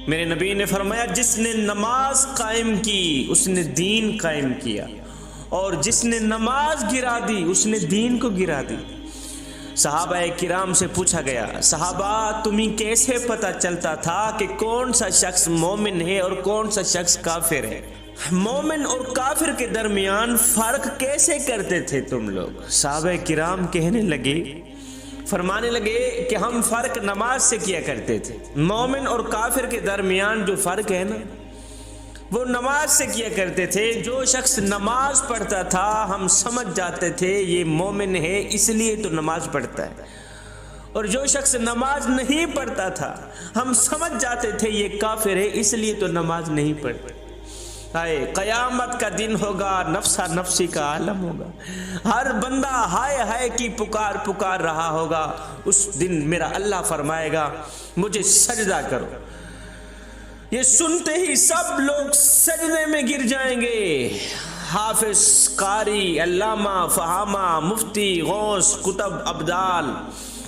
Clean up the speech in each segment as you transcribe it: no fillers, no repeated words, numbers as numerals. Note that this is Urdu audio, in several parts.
میرے نبی نے فرمایا جس نے نماز قائم کی اس نے دین قائم کیا، اور جس نے نماز گرا دی اس نے دین کو گرا دی۔ صحابہ کرام سے پوچھا گیا، صحابہ تمہیں کیسے پتہ چلتا تھا کہ کون سا شخص مومن ہے اور کون سا شخص کافر ہے؟ مومن اور کافر کے درمیان فرق کیسے کرتے تھے تم لوگ؟ صحابہ کرام کہنے لگے، فرمانے لگے کہ ہم فرق نماز سے کیا کرتے تھے۔ مومن اور کافر کے درمیان جو فرق ہے نا وہ نماز سے کیا کرتے تھے۔ جو شخص نماز پڑھتا تھا ہم سمجھ جاتے تھے یہ مومن ہے اس لیے تو نماز پڑھتا ہے، اور جو شخص نماز نہیں پڑھتا تھا ہم سمجھ جاتے تھے یہ کافر ہے اس لیے تو نماز نہیں پڑھتا۔ ہائے قیامت کا دن ہوگا، نفسا نفسی کا عالم ہوگا، ہر بندہ ہائے ہائے کی پکار رہا ہوگا۔ اس دن میرا اللہ فرمائے گا مجھے سجدہ کرو، یہ سنتے ہی سب لوگ سجدے میں گر جائیں گے۔ حافظ، قاری، علامہ، فہامہ، مفتی، غوث، کتب، ابدال،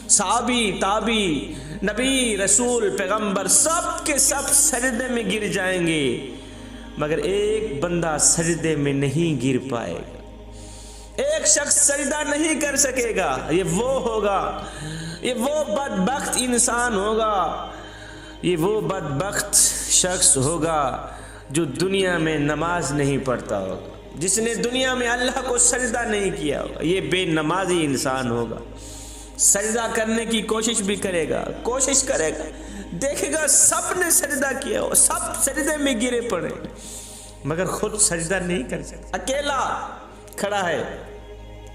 صحابی، تابی، نبی، رسول، پیغمبر سب کے سب سجدے میں گر جائیں گے، مگر ایک بندہ سجدے میں نہیں گر پائے گا، ایک شخص سجدہ نہیں کر سکے گا۔ یہ وہ ہوگا، یہ وہ بدبخت انسان ہوگا، یہ وہ بدبخت شخص ہوگا جو دنیا میں نماز نہیں پڑھتا ہوگا، جس نے دنیا میں اللہ کو سجدہ نہیں کیا ہوگا، یہ بے نمازی انسان ہوگا۔ سجدہ کرنے کی کوشش بھی کرے گا، کوشش کرے گا، دیکھے گا سب نے سجدہ کیا ہو، سب سجدے میں گرے پڑے، مگر خود سجدہ نہیں کر سکتا، اکیلا کھڑا ہے،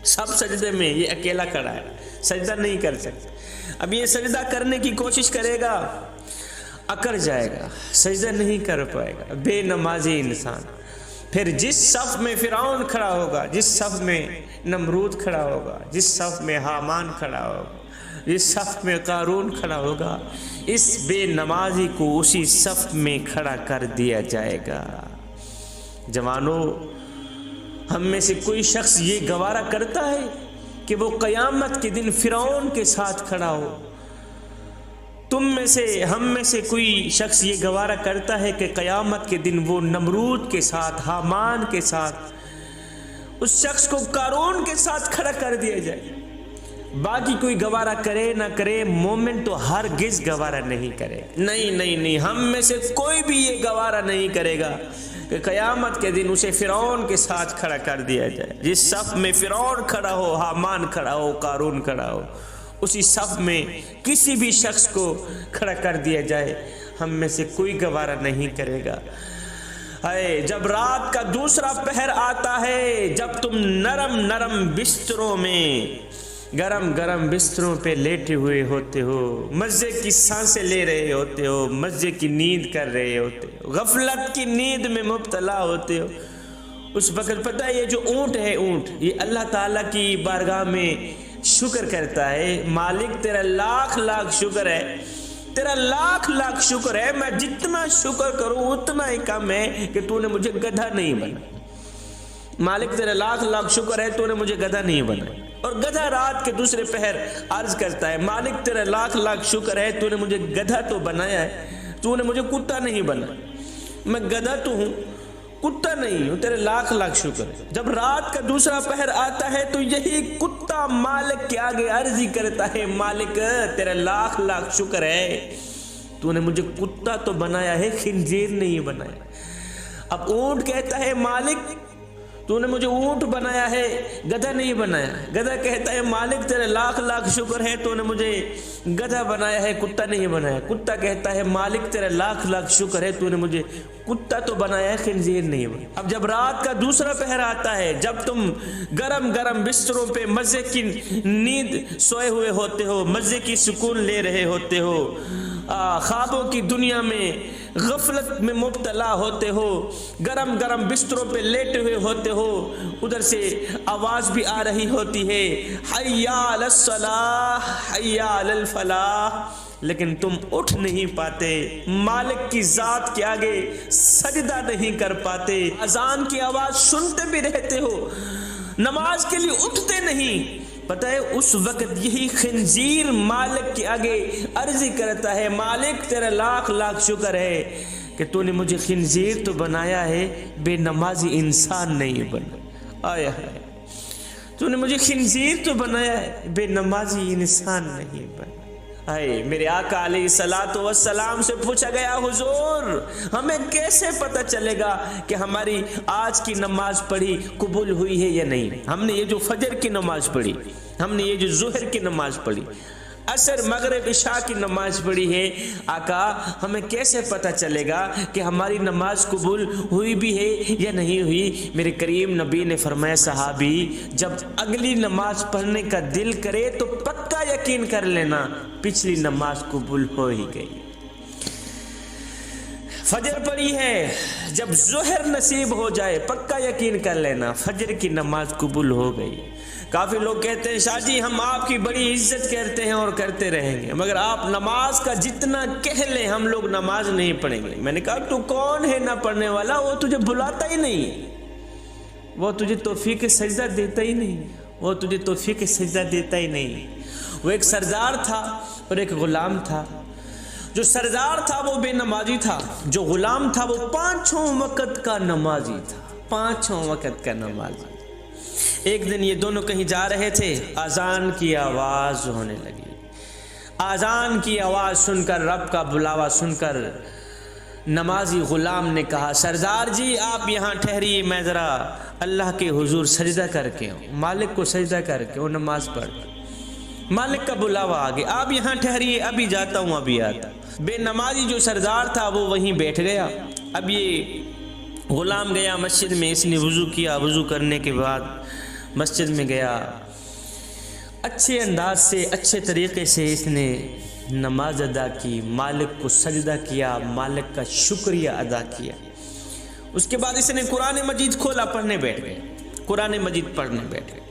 سب سجدے میں یہ اکیلا کھڑا ہے، سجدہ نہیں کر سکتا۔ اب یہ سجدہ کرنے کی کوشش کرے گا، اکڑ جائے گا، سجدہ نہیں کر پائے گا، بے نمازی انسان۔ پھر جس صف میں فرعون کھڑا ہوگا، جس صف میں نمرود کھڑا ہوگا، جس صف میں حامان کھڑا ہوگا، جس صف میں قارون کھڑا ہوگا، اس بے نمازی کو اسی صف میں کھڑا کر دیا جائے گا۔ جوانوں، ہم میں سے کوئی شخص یہ گوارا کرتا ہے کہ وہ قیامت کے دن فرعون کے ساتھ کھڑا ہو؟ تم میں سے، ہم میں سے کوئی شخص یہ گوارا کرتا ہے کہ قیامت کے دن وہ نمرود کے ساتھ، حامان کے ساتھ، اس شخص کو قارون کے ساتھ کھڑا کر دیا جائے؟ باقی کوئی گوارا کرے نہ کرے، مومن تو ہرگز گوارا نہیں کرے۔ نہیں، ہم میں سے کوئی بھی یہ گوارا نہیں کرے گا کہ قیامت کے دن اسے فرعون کے ساتھ کھڑا کر دیا جائے۔ جس صف میں فرعون کھڑا ہو، حامان کھڑا ہو، قارون کھڑا ہو، اسی صف میں کسی بھی شخص کو کھڑا کر دیا جائے، ہم میں سے کوئی گوارا نہیں کرے گا۔ جب رات کا دوسرا پہر آتا ہے، جب تم نرم بستروں میں، گرم بستروں پہ لیٹے ہوئے ہوتے ہو، مزے کی سانسیں لے رہے ہوتے ہو، مزے کی نیند کر رہے ہوتے ہو، غفلت کی نیند میں مبتلا ہوتے ہو، اس وقت پتہ ہے یہ جو اونٹ ہے، اونٹ یہ اللہ تعالیٰ کی بارگاہ میں شکر کرتا ہے، مالک تیرا لاکھ شکر ہے، تیرا لاکھ شکر ہے، میں جتنا شکر کروں اتنا ہی کم ہے کہ تو نے مجھے گدھا نہیں بنا۔ مالک تیرا لاکھ شکر ہے تو نے مجھے گدھا نہیں بنا۔ اور گدھا رات کے دوسرے پہر عرض کرتا ہے، مالک تیرا لاکھ شکر ہے تو نے مجھے گدھا تو بنایا ہے، تو نے مجھے کتا نہیں بنا، میں گدھا تو ہوں، کتا نہیں ہوں، تیرے لاکھ شکر ہے۔ جب رات کا دوسرا پہر آتا ہے تو یہی کتا مالک کے آگے عرضی کرتا ہے، مالک تیرا لاکھ شکر ہے تو نے مجھے کتا تو بنایا ہے، خنزیر نہیں بنایا۔ اب اونٹ کہتا ہے، مالک تو نے مجھے اونٹ بنایا ہے، گدھا نہیں بنایا۔ گدھا کہتا ہے، مالک تیرے لاکھ شکر ہے تو نے مجھے گدھا بنایا ہے، کتا نہیں بنایا۔ کتا کہتا ہے، مالک تیرا لاکھ شکر ہے تو نے مجھے کتا تو بنایا ہے، خنزیر نہیں بنایا۔ اب جب رات کا دوسرا پہر آتا ہے، جب تم گرم بستروں پہ مزے کی نیند سوئے ہوئے ہوتے ہو، مزے کی سکون لے رہے ہوتے ہو، خوابوں کی دنیا میں غفلت میں مبتلا ہوتے ہو، گرم بستروں پہ لیٹے ہوئے ہوتے ہو، ادھر سے آواز بھی آ رہی ہوتی ہے، حی علی الصلاح، حی علی الفلاح، لیکن تم اٹھ نہیں پاتے، مالک کی ذات کے آگے سجدہ نہیں کر پاتے، اذان کی آواز سنتے بھی رہتے ہو، نماز کے لیے اٹھتے نہیں، پتہ ہے اس وقت یہی خنزیر مالک کے آگے عرض کرتا ہے، مالک تیرا لاکھ لاکھ شکر ہے کہ تو نے مجھے خنزیر تو بنایا ہے، بے نمازی انسان نہیں بنا۔ آیا ہے، تو نے مجھے خنزیر تو بنایا ہے، بے نمازی انسان نہیں بنا۔ آئے میرے آقا علیہ الصلوۃ والسلام سے پوچھا گیا، حضور ہمیں کیسے پتہ چلے گا کہ ہماری آج کی نماز پڑھی قبول ہوئی ہے یا نہیں؟ ہم نے یہ جو فجر کی نماز پڑھی، ہم نے یہ جو ظہر کی نماز پڑھی، عصر مغرب عشاء کی نماز پڑھی ہے، آقا ہمیں کیسے پتہ چلے گا کہ ہماری نماز قبول ہوئی بھی ہے یا نہیں ہوئی؟ میرے کریم نبی نے فرمایا، صحابی جب اگلی نماز پڑھنے کا دل کرے تو پکا یقین کر لینا پچھلی نماز قبول ہو ہی گئی۔ فجر پڑھی ہے، جب ظہر نصیب ہو جائے پکا یقین کر لینا فجر کی نماز قبول ہو گئی۔ کافی لوگ کہتے ہیں، شاہ جی ہم آپ کی بڑی عزت کرتے ہیں اور کرتے رہیں گے، مگر آپ نماز کا جتنا کہہ لیں ہم لوگ نماز نہیں پڑھیں گے۔ میں نے کہا تو کون ہے نہ پڑھنے والا؟ وہ تجھے بلاتا ہی نہیں، وہ تجھے توفیق سجدہ دیتا ہی نہیں، وہ تجھے توفیق سجدہ دیتا ہی نہیں۔ وہ ایک سردار تھا اور ایک غلام تھا۔ جو سردار تھا وہ بے نمازی تھا، جو غلام تھا وہ پانچوں وقت کا نمازی تھا، پانچوں وقت کا نمازی۔ ایک دن یہ دونوں کہیں جا رہے تھے، اذان کی آواز ہونے لگی۔ اذان کی آواز سن کر، رب کا بلاوا سن کر نمازی غلام نے کہا، سردار جی آپ یہاں ٹھہریے، میں ذرا اللہ کے حضور سجدہ کر کے ہوں، مالک کو سجدہ کر کے وہ نماز پڑھ۔ مالک کا بلاوا آ گیا، آپ یہاں ٹھہریے، ابھی جاتا ہوں ابھی آتا۔ بے نمازی جو سردار تھا وہ وہیں بیٹھ گیا۔ اب یہ غلام گیا مسجد میں، اس نے وضو کیا، وضو کرنے کے بعد مسجد میں گیا، اچھے انداز سے اچھے طریقے سے اس نے نماز ادا کی، مالک کو سجدہ کیا، مالک کا شکریہ ادا کیا۔ اس کے بعد اس نے قرآن مجید کھولا، پڑھنے بیٹھ گئے، قرآن مجید پڑھنے بیٹھ گئے۔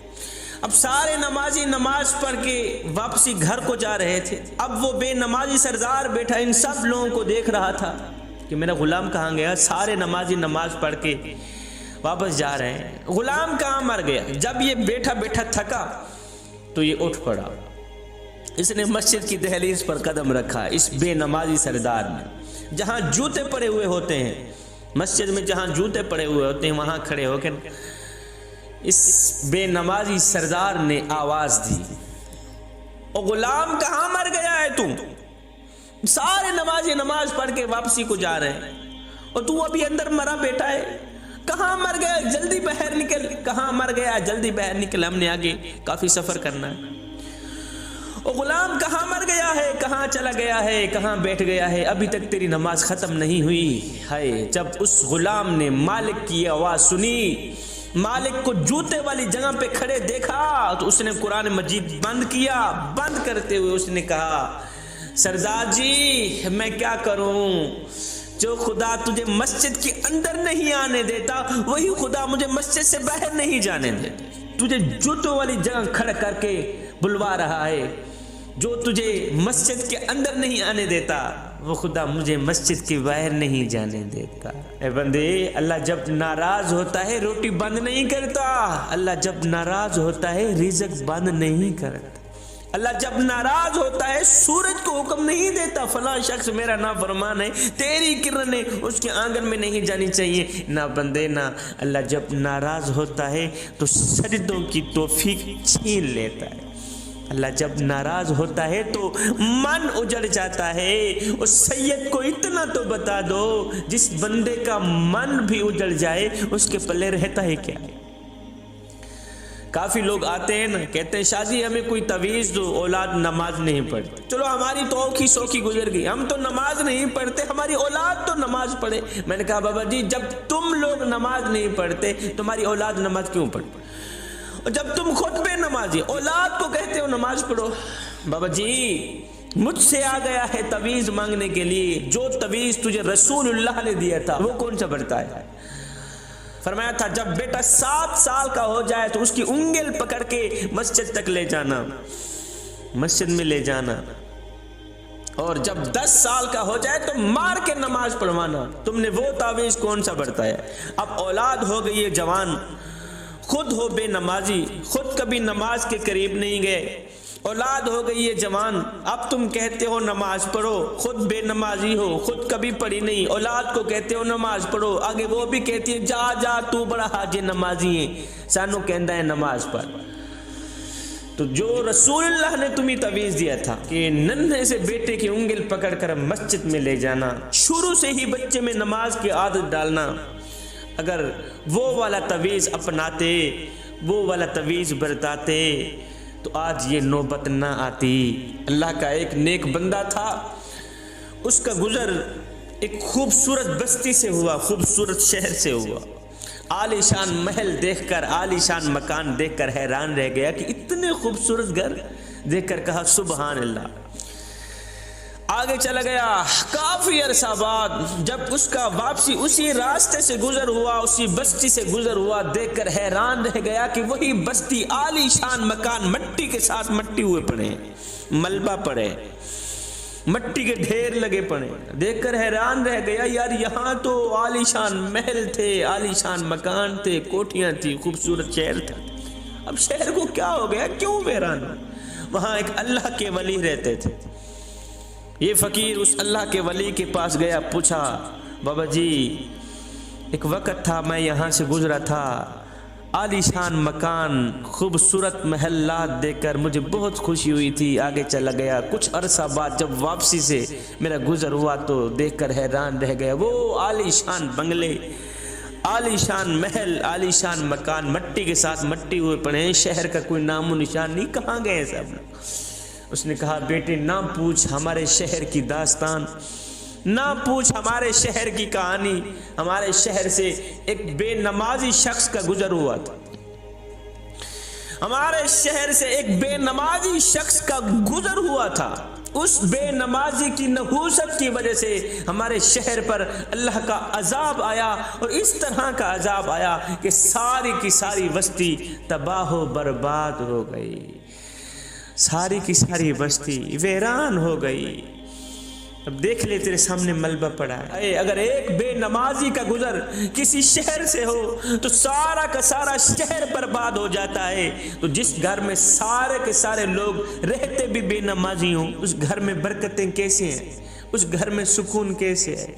اب سارے نمازی نماز پڑھ کے واپسی گھر کو جا رہے تھے۔ اب وہ بے نمازی سردار بیٹھا ان سب لوگوں کو دیکھ رہا تھا کہ میرا غلام کہاں گیا۔ سارے نمازی نماز پڑھ کے واپس جا رہے ہیں، غلام کہاں مر گیا۔ جب یہ بیٹھا بیٹھا تھکا تو یہ اٹھ پڑا، اس نے مسجد کی دہلیز پر قدم رکھا۔ اس بے نمازی سردار نے جہاں جوتے پڑے ہوئے ہوتے ہیں، مسجد میں جہاں جوتے پڑے ہوئے ہوتے ہیں وہاں کھڑے ہو کے اس بے نمازی سردار نے آواز دی، او غلام کہاں مر گیا ہے تم؟ سارے نمازی نماز پڑھ کے واپسی کو جا رہے ہیں اور تو ابھی اندر مرا بیٹا ہے، کہاں مر گیا؟ جلدی باہر نکل، کہاں مر گیا؟ جلدی باہر نکل، ہم نے آگے کافی سفر کرنا ہے۔ او غلام کہاں مر گیا ہے؟ کہاں چلا گیا ہے؟ کہاں بیٹھ گیا ہے؟ ابھی تک تیری نماز ختم نہیں ہوئی ہے۔ جب اس غلام نے مالک کی آواز سنی، مالک کو جوتے والی جگہ پہ کھڑے دیکھا تو اس نے قرآن مجید بند کیا۔ بند کرتے ہوئے اس نے کہا، سردار جی میں کیا کروں؟ جو خدا تجھے مسجد کے اندر نہیں آنے دیتا وہی خدا مجھے مسجد سے باہر نہیں جانے دیتا۔ تجھے جوتوں والی جگہ کھڑا کر کے بلوا رہا ہے، جو تجھے مسجد کے اندر نہیں آنے دیتا وہ خدا مجھے مسجد کے باہر نہیں جانے دیتا۔ اے بندے، اللہ جب ناراض ہوتا ہے روٹی بند نہیں کرتا، اللہ جب ناراض ہوتا ہے رزق بند نہیں کرتا، اللہ جب ناراض ہوتا ہے سورج کو حکم نہیں دیتا فلاں شخص میرا نافرمان ہے، تیری کرنیں اس کے آنگن میں نہیں جانی چاہیے۔ نہ بندے، نہ، اللہ جب ناراض ہوتا ہے تو سجدوں کی توفیق چھین لیتا ہے۔ اللہ جب ناراض ہوتا ہے تو من اجڑ جاتا ہے۔ اس سید کو اتنا تو بتا دو، جس بندے کا من بھی اجڑ جائے اس کے پلے رہتا ہے کیا؟ کافی لوگ آتے ہیں نا، کہتے ہیں شاہ جی ہمیں کوئی تعویذ دو، اولاد نماز نہیں پڑھتی۔ چلو ہماری تو اوکھی سوکھی گزر گئی، ہم تو نماز نہیں پڑھتے، ہماری اولاد تو نماز پڑھے۔ میں نے کہا بابا جی جب تم لوگ نماز نہیں پڑھتے تمہاری اولاد نماز کیوں پڑھتے؟ اور جب تم خود بے نمازی اولاد کو کہتے ہو نماز پڑھو۔ بابا جی مجھ سے آ گیا ہے تعویذ مانگنے کے لیے، جو تعویذ تجھے رسول اللہ نے دیا تھا وہ کون سا بڑھتا ہے؟ فرمایا تھا جب بیٹا 7 سال کا ہو جائے تو اس کی انگل پکڑ کے مسجد تک لے جانا، مسجد میں لے جانا، اور جب 10 سال کا ہو جائے تو مار کے نماز پڑھوانا۔ تم نے وہ تعویذ کون سا بڑھتا ہے؟ اب اولاد ہو گئی ہے جوان، خود ہو بے نمازی، خود کبھی نماز کے قریب نہیں گئے، اولاد ہو گئی ہے جوان، اب تم کہتے ہو نماز پڑھو، خود بے نمازی ہو، خود کبھی پڑھی نہیں، اولاد کو کہتے ہو نماز پڑھو، آگے وہ بھی کہتی ہے جا جا تو بڑا حاجی نمازی ہے، سانو کہندا ہے نماز پڑھ۔ تو جو رسول اللہ نے تمہیں تعویذ دیا تھا کہ ننھے سے بیٹے کی انگل پکڑ کر مسجد میں لے جانا، شروع سے ہی بچے میں نماز کی عادت ڈالنا، اگر وہ والا تعویذ اپناتے، وہ والا تعویذ برتاتے تو آج یہ نوبت نہ آتی۔ اللہ کا ایک نیک بندہ تھا، اس کا گزر ایک خوبصورت بستی سے ہوا، خوبصورت شہر سے ہوا، عالی شان محل دیکھ کر، عالی شان مکان دیکھ کر حیران رہ گیا کہ اتنے خوبصورت گھر دیکھ کر کہا سبحان اللہ۔ آگے چلا گیا، کافی عرصہ بعد جب اس کا واپسی اسی راستے سے گزر ہوا، اسی بستی سے گزر ہوا، دیکھ کر حیران رہ گیا کہ وہی بستی، عالی شان مکان، مٹی کے ساتھ مٹی ہوئے پڑے، ملبہ پڑے، مٹی کے ڈھیر لگے پڑے، دیکھ کر حیران رہ گیا یار یہاں تو عالی شان محل تھے، عالی شان مکان تھے، کوٹھیاں تھی، خوبصورت شہر تھا، اب شہر کو کیا ہو گیا، کیوں حیران؟ وہاں ایک اللہ کے ولی رہتے تھے۔ یہ فقیر اس اللہ کے ولی کے پاس گیا، پوچھا بابا جی ایک وقت تھا میں یہاں سے گزرا تھا، عالی شان مکان، خوبصورت محلات دیکھ کر مجھے بہت خوشی ہوئی تھی، آگے چلا گیا، کچھ عرصہ بعد جب واپسی سے میرا گزر ہوا تو دیکھ کر حیران رہ گیا، وہ عالی شان بنگلے، عالی شان محل، عالی شان مکان، مٹی کے ساتھ مٹی ہوئے پڑے ہیں، شہر کا کوئی نام و نشان نہیں، کہاں گئے سب؟ اس نے کہا بیٹے نہ پوچھ ہمارے شہر کی داستان، نہ پوچھ ہمارے شہر کی کہانی، ہمارے شہر سے ایک بے نمازی شخص کا گزر ہوا تھا، ہمارے شہر سے ایک بے نمازی شخص کا گزر ہوا تھا، اس بے نمازی کی نحوست کی وجہ سے ہمارے شہر پر اللہ کا عذاب آیا، اور اس طرح کا عذاب آیا کہ ساری کی ساری بستی تباہ و برباد ہو گئی، ساری کی ساری بستی ویران ہو گئی۔ اب دیکھ لے تیرے سامنے ملبہ پڑا ہے، اگر ایک بے نمازی کا گزر کسی شہر سے ہو تو سارا کا سارا شہر برباد ہو جاتا ہے، تو جس گھر میں سارے کے سارے لوگ رہتے بھی بے نمازی ہوں، اس گھر میں برکتیں کیسے ہیں، اس گھر میں سکون کیسے ہے،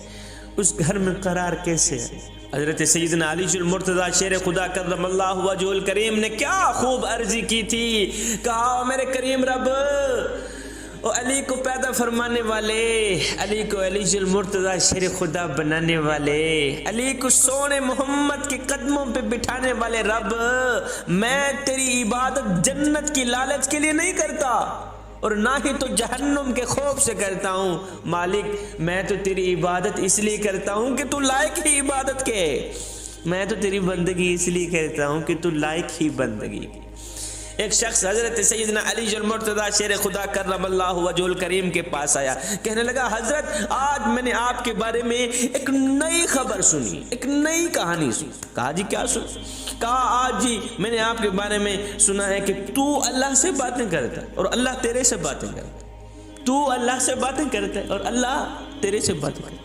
اس گھر میں قرار کیسے ہے؟ حضرت سیدنا علی المرتضیٰ شیر خدا کرم اللہ وجہ الکریم نے کیا خوب عرضی کی تھی، کہا میرے کریم رب، او علی کو پیدا فرمانے والے، علی کو علی المرتضیٰ شیر خدا بنانے والے، علی کو سونے محمد کے قدموں پہ بٹھانے والے رب، میں تیری عبادت جنت کی لالچ کے لیے نہیں کرتا اور نہ ہی تو جہنم کے خوف سے کرتا ہوں، مالک میں تو تیری عبادت اس لیے کرتا ہوں کہ تو لائق ہی عبادت کے، میں تو تیری بندگی اس لیے کرتا ہوں کہ تو لائق ہی بندگی۔ ایک شخص حضرت سیدنا علی المرتضیٰ شیر خدا کرم اللہ وجہ الکریم کے پاس آیا، کہنے لگا حضرت آج میں نے آپ کے بارے میں ایک نئی خبر سنی، ایک نئی کہانی سنی۔ کہا جی کیا سنی؟ کہا آج جی میں نے آپ کے بارے میں سنا ہے کہ تو اللہ سے باتیں کرتا ہے اور اللہ تیرے سے باتیں کرتا ہے، تو اللہ سے باتیں کرتا ہے اور اللہ تیرے سے باتیں کرتا ہے۔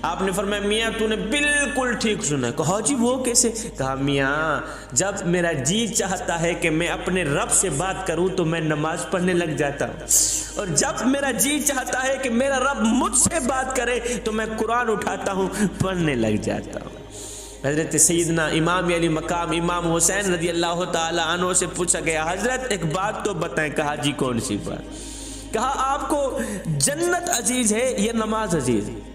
آپ نے فرمایا میاں تو نے بالکل ٹھیک سنا ہے۔ کہا جی وہ کیسے؟ کہا میاں جب میرا جی چاہتا ہے کہ میں اپنے رب سے بات کروں تو میں نماز پڑھنے لگ جاتا ہوں، اور جب میرا جی چاہتا ہے کہ میرا رب مجھ سے بات کرے تو میں قرآن اٹھاتا ہوں، پڑھنے لگ جاتا ہوں۔ حضرت سیدنا امام علی مقام امام حسین رضی اللہ تعالی عنہ سے پوچھا گیا حضرت ایک بات تو بتائیں۔ کہا جی کون سی بات؟ کہا آپ کو جنت عزیز ہے یا نماز عزیز ہے؟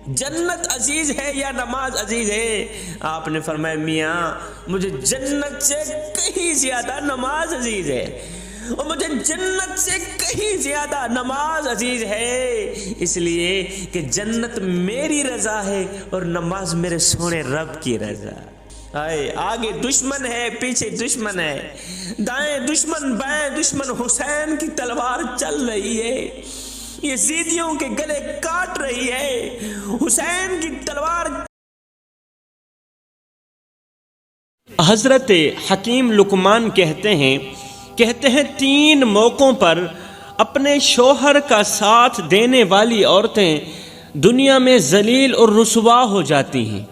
جنت عزیز ہے یا نماز عزیز ہے؟ آپ نے فرمایا میاں مجھے جنت سے کہیں زیادہ نماز عزیز ہے، اور مجھے جنت سے کہیں زیادہ نماز عزیز ہے، اس لیے کہ جنت میری رضا ہے اور نماز میرے سونے رب کی رضا۔ آگے دشمن ہے، پیچھے دشمن ہے، دائیں دشمن بائیں دشمن، حسین کی تلوار چل رہی ہے، یزیدیوں کے گلے کاٹ رہی ہے، حسین کی تلوار۔ حضرت حکیم لقمان کہتے ہیں 3 موقعوں پر اپنے شوہر کا ساتھ دینے والی عورتیں دنیا میں ذلیل اور رسوا ہو جاتی ہیں۔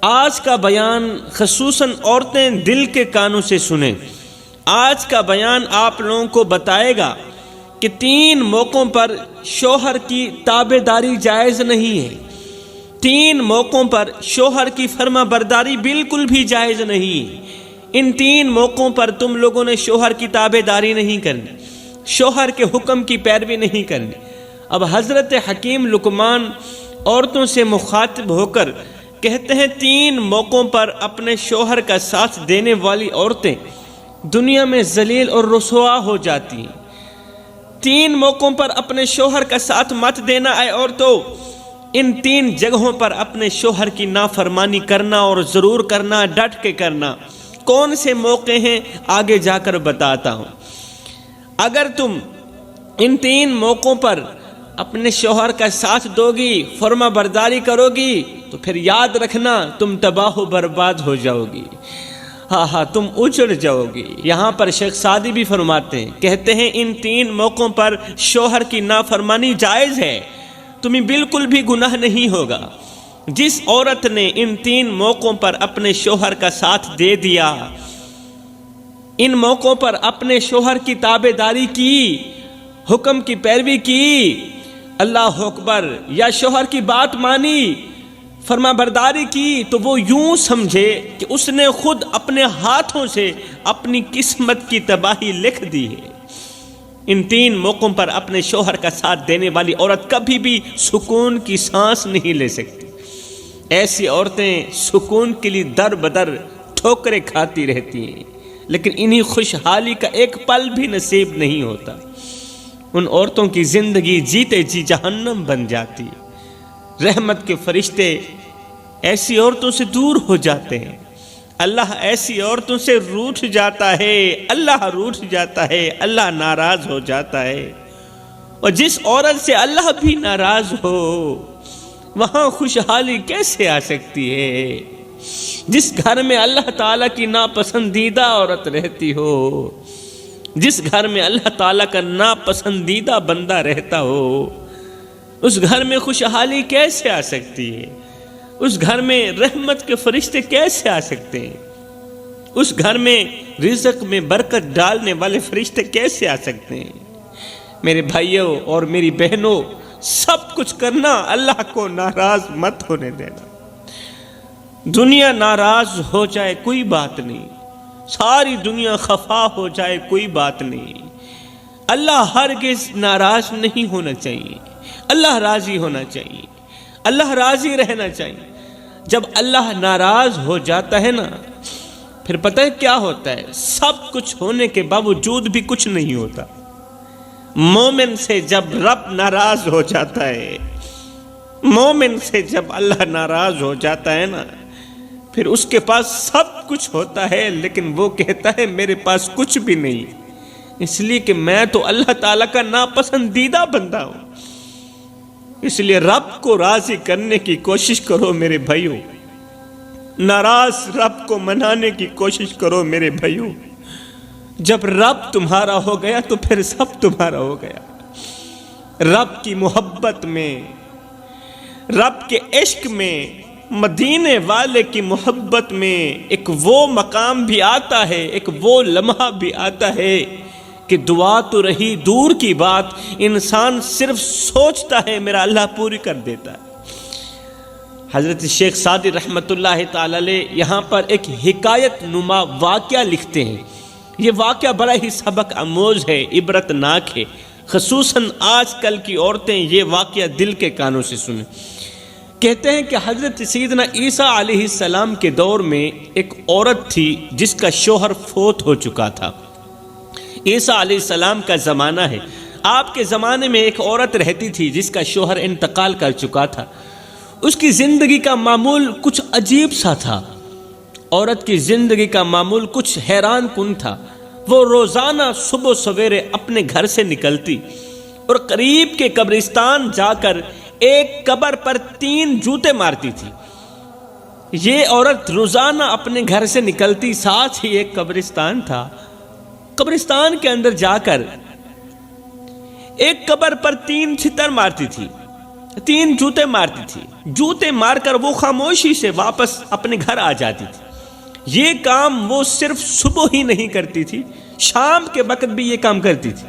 آج کا بیان خصوصاً عورتیں دل کے کانوں سے سنیں۔ آج کا بیان آپ لوگوں کو بتائے گا کہ 3 موقعوں پر شوہر کی تابع داری جائز نہیں ہے۔ 3 موقعوں پر شوہر کی فرما برداری بالکل بھی جائز نہیں ہے۔ ان 3 موقعوں پر تم لوگوں نے شوہر کی تابع داری نہیں کرنی، شوہر کے حکم کی پیروی نہیں کرنی۔ اب حضرت حکیم لقمان عورتوں سے مخاطب ہو کر کہتے ہیں 3 موقعوں پر اپنے شوہر کا ساتھ دینے والی عورتیں دنیا میں ذلیل اور رسوا ہو جاتی ہیں۔ 3 موقعوں پر اپنے شوہر کا ساتھ مت دینا اے عورتوں۔ ان 3 جگہوں پر اپنے شوہر کی نافرمانی کرنا اور ضرور کرنا، ڈٹ کے کرنا۔ کون سے موقع ہیں آگے جا کر بتاتا ہوں۔ اگر تم ان 3 موقعوں پر اپنے شوہر کا ساتھ دو گی، فرما برداری کرو گی، تو پھر یاد رکھنا تم تباہ و برباد ہو جاؤ گی۔ ہاں تم اجڑ جاؤ گی۔ یہاں پر شیخ سعدی بھی فرماتے ہیں، کہتے ہیں ان 3 موقعوں پر شوہر کی نافرمانی جائز ہے، تمہیں بالکل بھی گناہ نہیں ہوگا۔ جس عورت نے ان 3 موقعوں پر اپنے شوہر کا ساتھ دے دیا، ان موقعوں پر اپنے شوہر کی تابع داری کی، حکم کی پیروی کی، اللہ اکبر، یا شوہر کی بات مانی، فرما برداری کی، تو وہ یوں سمجھے کہ اس نے خود اپنے ہاتھوں سے اپنی قسمت کی تباہی لکھ دی ہے۔ ان 3 موقعوں پر اپنے شوہر کا ساتھ دینے والی عورت کبھی بھی سکون کی سانس نہیں لے سکتی۔ ایسی عورتیں سکون کے لیے در بدر ٹھوکریں کھاتی رہتی ہیں، لیکن انہی خوشحالی کا ایک پل بھی نصیب نہیں ہوتا۔ ان عورتوں کی زندگی جیتے جی جہنم بن جاتی۔ رحمت کے فرشتے ایسی عورتوں سے دور ہو جاتے ہیں، اللہ ایسی عورتوں سے روٹھ جاتا ہے، اللہ روٹھ جاتا ہے، اللہ ناراض ہو جاتا ہے۔ اور جس عورت سے اللہ بھی ناراض ہو، وہاں خوشحالی کیسے آ سکتی ہے؟ جس گھر میں اللہ تعالیٰ کی ناپسندیدہ عورت رہتی ہو، جس گھر میں اللہ تعالیٰ کا ناپسندیدہ بندہ رہتا ہو، اس گھر میں خوشحالی کیسے آ سکتی ہے؟ اس گھر میں رحمت کے فرشتے کیسے آ سکتے ہیں؟ اس گھر میں رزق میں برکت ڈالنے والے فرشتے کیسے آ سکتے ہیں؟ میرے بھائیوں اور میری بہنوں، سب کچھ کرنا، اللہ کو ناراض مت ہونے دینا۔ دنیا ناراض ہو جائے کوئی بات نہیں، ساری دنیا خفا ہو جائے کوئی بات نہیں، اللہ ہرگز ناراض نہیں ہونا چاہیے، اللہ راضی ہونا چاہیے، اللہ راضی رہنا چاہیے۔ جب اللہ ناراض ہو جاتا ہے نا، پھر پتہ ہے کیا ہوتا ہے؟ سب کچھ ہونے کے باوجود بھی کچھ نہیں ہوتا۔ مومن سے جب رب ناراض ہو جاتا ہے، مومن سے جب اللہ ناراض ہو جاتا ہے نا، پھر اس کے پاس سب کچھ ہوتا ہے، لیکن وہ کہتا ہے میرے پاس کچھ بھی نہیں، اس لیے کہ میں تو اللہ تعالیٰ کا ناپسندیدہ بندہ ہوں۔ اس لیے رب کو راضی کرنے کی کوشش کرو میرے بھائیوں، ناراض رب کو منانے کی کوشش کرو میرے بھائیوں۔ جب رب تمہارا ہو گیا تو پھر سب تمہارا ہو گیا۔ رب کی محبت میں، رب کے عشق میں، مدینے والے کی محبت میں ایک وہ مقام بھی آتا ہے، ایک وہ لمحہ بھی آتا ہے کہ دعا تو رہی دور کی بات، انسان صرف سوچتا ہے میرا اللہ پوری کر دیتا ہے۔ حضرت شیخ سعدی رحمت اللہ تعالی علیہ یہاں پر ایک حکایت نما واقعہ لکھتے ہیں۔ یہ واقعہ بڑا ہی سبق آموز ہے، عبرت ناک ہے، خصوصاً آج کل کی عورتیں یہ واقعہ دل کے کانوں سے سنیں۔ کہتے ہیں کہ حضرت سیدنا عیسیٰ علیہ السلام کے دور میں ایک عورت تھی جس کا شوہر فوت ہو چکا تھا۔ عیسیٰ علیہ السلام کا زمانہ ہے، آپ کے زمانے میں ایک عورت رہتی تھی جس کا شوہر انتقال کر چکا تھا۔ اس کی زندگی کا معمول کچھ عجیب سا تھا، عورت کی زندگی کا معمول کچھ حیران کن تھا۔ وہ روزانہ صبح سویرے اپنے گھر سے نکلتی اور قریب کے قبرستان جا کر ایک قبر پر 3 جوتے مارتی تھی۔ یہ عورت روزانہ اپنے گھر سے نکلتی، ساتھ ہی ایک قبرستان تھا، قبرستان کے اندر جا کر ایک قبر پر 3 چھتر مارتی تھی۔ 3 جوتے مارتی تھی، جوتے مار کر وہ خاموشی سے واپس اپنے گھر آ جاتی تھی۔ یہ کام وہ صرف صبح ہی نہیں کرتی تھی، شام کے وقت بھی یہ کام کرتی تھی۔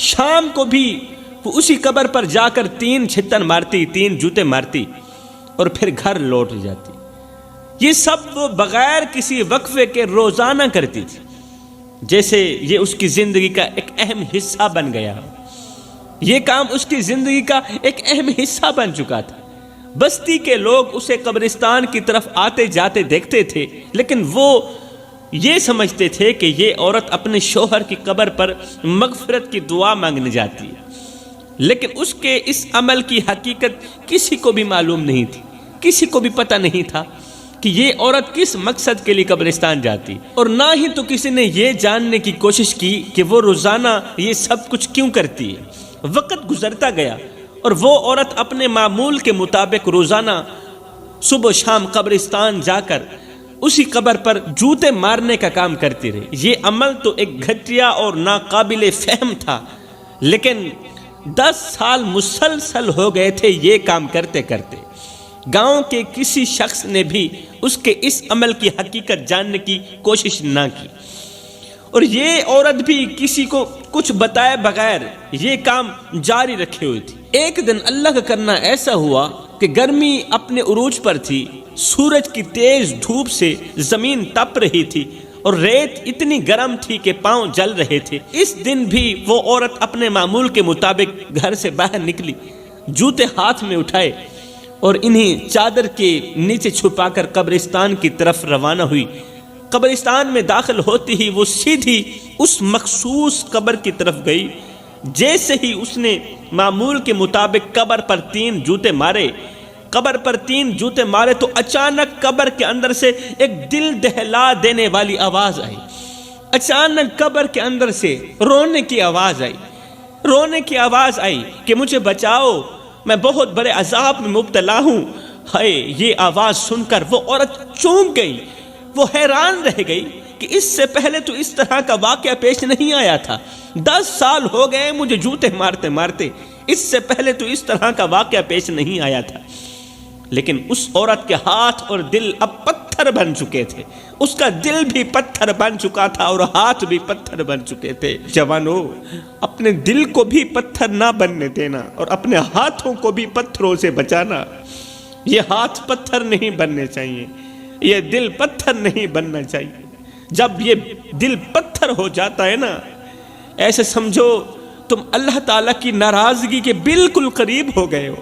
شام کو بھی وہ اسی قبر پر جا کر 3 چھتر مارتی، 3 جوتے مارتی اور پھر گھر لوٹ جاتی۔ یہ سب وہ بغیر کسی وقفے کے روزانہ کرتی تھی، جیسے یہ اس کی زندگی کا ایک اہم حصہ بن گیا۔ یہ کام اس کی زندگی کا ایک اہم حصہ بن چکا تھا۔ بستی کے لوگ اسے قبرستان کی طرف آتے جاتے دیکھتے تھے، لیکن وہ یہ سمجھتے تھے کہ یہ عورت اپنے شوہر کی قبر پر مغفرت کی دعا مانگنے جاتی ہے، لیکن اس کے اس عمل کی حقیقت کسی کو بھی معلوم نہیں تھی۔ کسی کو بھی پتہ نہیں تھا کہ یہ عورت کس مقصد کے لیے قبرستان جاتی، اور نہ ہی تو کسی نے یہ جاننے کی کوشش کی کہ وہ روزانہ یہ سب کچھ کیوں کرتی ہے۔ وقت گزرتا گیا اور وہ عورت اپنے معمول کے مطابق روزانہ صبح و شام قبرستان جا کر اسی قبر پر جوتے مارنے کا کام کرتی رہی۔ یہ عمل تو ایک گھٹیا اور ناقابل فہم تھا، لیکن 10 سال مسلسل ہو گئے تھے یہ کام کرتے کرتے۔ گاؤں کے کسی شخص نے بھی اس کے اس عمل کی حقیقت جاننے کی کوشش نہ کی، اور یہ عورت بھی کسی کو کچھ بتائے بغیر یہ کام جاری رکھے ہوئی تھی۔ ایک دن اللہ کا کرنا ایسا ہوا کہ گرمی اپنے عروج پر تھی، سورج کی تیز دھوپ سے زمین تپ رہی تھی اور ریت اتنی گرم تھی کہ پاؤں جل رہے تھے۔ اس دن بھی وہ عورت اپنے معمول کے مطابق گھر سے باہر نکلی، جوتے ہاتھ میں اٹھائے اور انہیں چادر کے نیچے چھپا کر قبرستان کی طرف روانہ ہوئی۔ قبرستان میں داخل ہوتی ہی وہ سیدھی اس مخصوص قبر کی طرف گئی۔ جیسے ہی اس نے معمول کے مطابق قبر پر 3 جوتے مارے، تو اچانک قبر کے اندر سے ایک دل دہلا دینے والی آواز آئی۔ اچانک قبر کے اندر سے رونے کی آواز آئی کہ مجھے بچاؤ، میں بہت بڑے عذاب میں مبتلا ہوں۔ ہائے! یہ آواز سن کر وہ عورت چونک گئی، وہ حیران رہ گئی کہ اس سے پہلے تو اس طرح کا واقعہ پیش نہیں آیا تھا۔ 10 سال ہو گئے مجھے جوتے مارتے مارتے، اس سے پہلے تو اس طرح کا واقعہ پیش نہیں آیا تھا۔ لیکن اس عورت کے ہاتھ اور دل اب پتھر بن چکے تھے، اس کا دل بھی پتھر بن چکا تھا اور ہاتھ بھی پتھر بن چکے تھے۔ جوانو، اپنے دل کو بھی پتھر نہ بننے دینا اور اپنے ہاتھوں کو بھی پتھروں سے بچانا۔ یہ ہاتھ پتھر نہیں بننے چاہیے، یہ دل پتھر نہیں بننا چاہیے۔ جب یہ دل پتھر ہو جاتا ہے نا، ایسے سمجھو تم اللہ تعالیٰ کی ناراضگی کے بالکل قریب ہو گئے ہو۔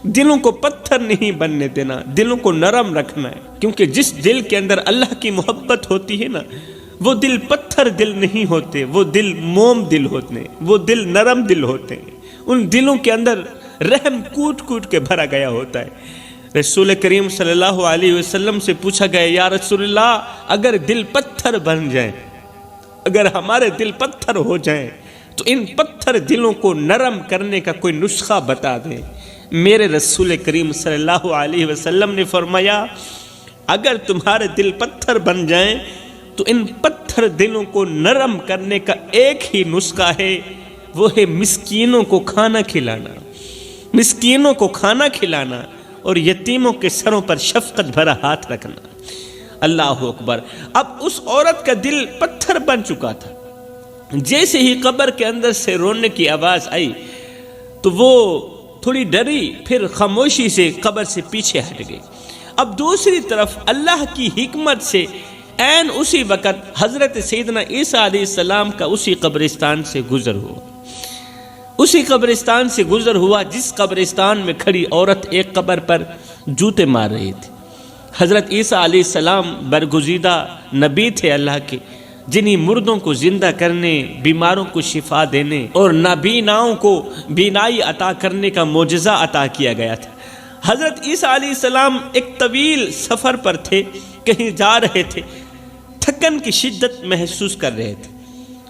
دلوں کو پتھر نہیں بننے دینا، دلوں کو نرم رکھنا ہے، کیونکہ جس دل کے اندر اللہ کی محبت ہوتی ہے نا، وہ دل پتھر دل نہیں ہوتے، وہ دل موم دل ہوتے ہیں، وہ دل نرم دل ہوتے ہیں۔ ان دلوں کے اندر رحم کوٹ کوٹ کے بھرا گیا ہوتا ہے۔ رسول کریم صلی اللہ علیہ وسلم سے پوچھا گیا، یا رسول اللہ، اگر دل پتھر بن جائیں، اگر ہمارے دل پتھر ہو جائیں تو ان پتھر دلوں کو نرم کرنے کا کوئی نسخہ بتا دیں۔ میرے رسول کریم صلی اللہ علیہ وسلم نے فرمایا، اگر تمہارے دل پتھر بن جائیں تو ان پتھر دلوں کو نرم کرنے کا ایک ہی نسخہ ہے، وہ ہے مسکینوں کو کھانا کھلانا، مسکینوں کو کھانا کھلانا اور یتیموں کے سروں پر شفقت بھرا ہاتھ رکھنا۔ اللہ اکبر! اب اس عورت کا دل پتھر بن چکا تھا۔ جیسے ہی قبر کے اندر سے رونے کی آواز آئی تو وہ تھوڑی ڈری، پھر خاموشی سے قبر سے پیچھے ہٹ گئی۔ اب دوسری طرف اللہ کی حکمت سے عین اسی وقت حضرت سیدنا عیسیٰ علیہ السلام کا اسی قبرستان سے گزر ہوا، اسی قبرستان سے گزر ہوا جس قبرستان میں کھڑی عورت ایک قبر پر جوتے مار رہی تھی۔ حضرت عیسیٰ علیہ السلام برگزیدہ نبی تھے اللہ کے، جنہیں مردوں کو زندہ کرنے، بیماروں کو شفا دینے اور نابیناؤں کو بینائی عطا کرنے کا معجزہ عطا کیا گیا تھا۔ حضرت عیسیٰ علیہ السلام ایک طویل سفر پر تھے، کہیں جا رہے تھے، تھکن کی شدت محسوس کر رہے تھے۔